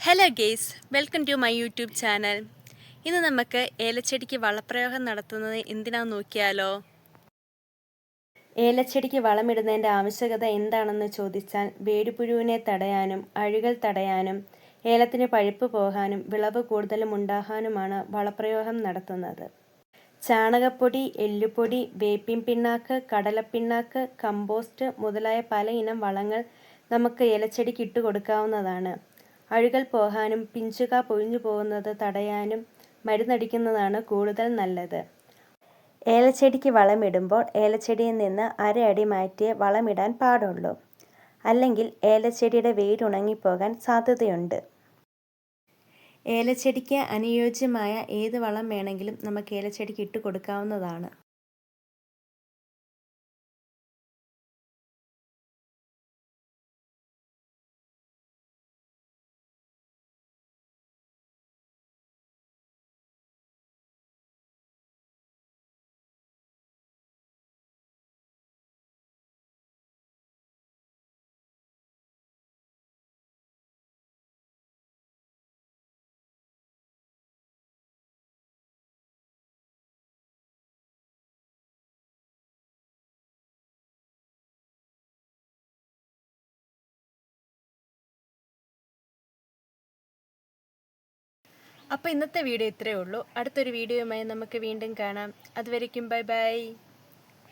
Hello guys, welcome to my YouTube channel. ഇന്ന് നമുക്ക് ഏലച്ചെടിക്ക് വളപ്രയോഗം നടത്തുന്നത് എന്തിനാണെന്ന് നോക്കിയാലോ. ഏലച്ചെടിക്ക് വളമിടുന്നതിൻ്റെ ആവശ്യകത എന്താണെന്ന് ചോദിച്ചാൽ, വേരുപുഴുവിനെ തടയാനും അഴുകൽ തടയാനും ഏലത്തിന് പഴുപ്പ് പോകാനും വിളവ് കൂടുതലും ഉണ്ടാകാനുമാണ് വളപ്രയോഗം നടത്തുന്നത്. ചാണകപ്പൊടി, എല്ലുപൊടി, വേപ്പിൻ പിണ്ണാക്ക്, കടലപ്പിണ്ണാക്ക്, കമ്പോസ്റ്റ് മുതലായ പല ഇനം വളങ്ങൾ നമുക്ക് ഏലച്ചെടിക്ക് ഇട്ട് കൊടുക്കാവുന്നതാണ്. അഴുകൽ പോകാനും പിഞ്ചുക പൊഴിഞ്ഞു പോകുന്നത് തടയാനും മരുന്നടിക്കുന്നതാണ് കൂടുതൽ നല്ലത്. ഏലച്ചെടിക്ക് വളമിടുമ്പോൾ ഏലച്ചെടിയിൽ നിന്ന് അരയടി മാറ്റിയേ വളമിടാൻ പാടുള്ളൂ. അല്ലെങ്കിൽ ഏലച്ചെടിയുടെ വേരുണങ്ങിപ്പോകാൻ സാധ്യതയുണ്ട്. ഏലച്ചെടിക്ക് അനുയോജ്യമായ ഏത് വളം വേണമെങ്കിലും നമുക്ക് ഏലച്ചെടിക്ക് ഇട്ട് കൊടുക്കാവുന്നതാണ്. അപ്പോൾ ഇന്നത്തെ വീഡിയോ ഇത്രയേ ഉള്ളൂ. അടുത്തൊരു വീഡിയോയുമായി നമുക്ക് വീണ്ടും കാണാം. അതുവരേക്കും ബൈ ബൈ.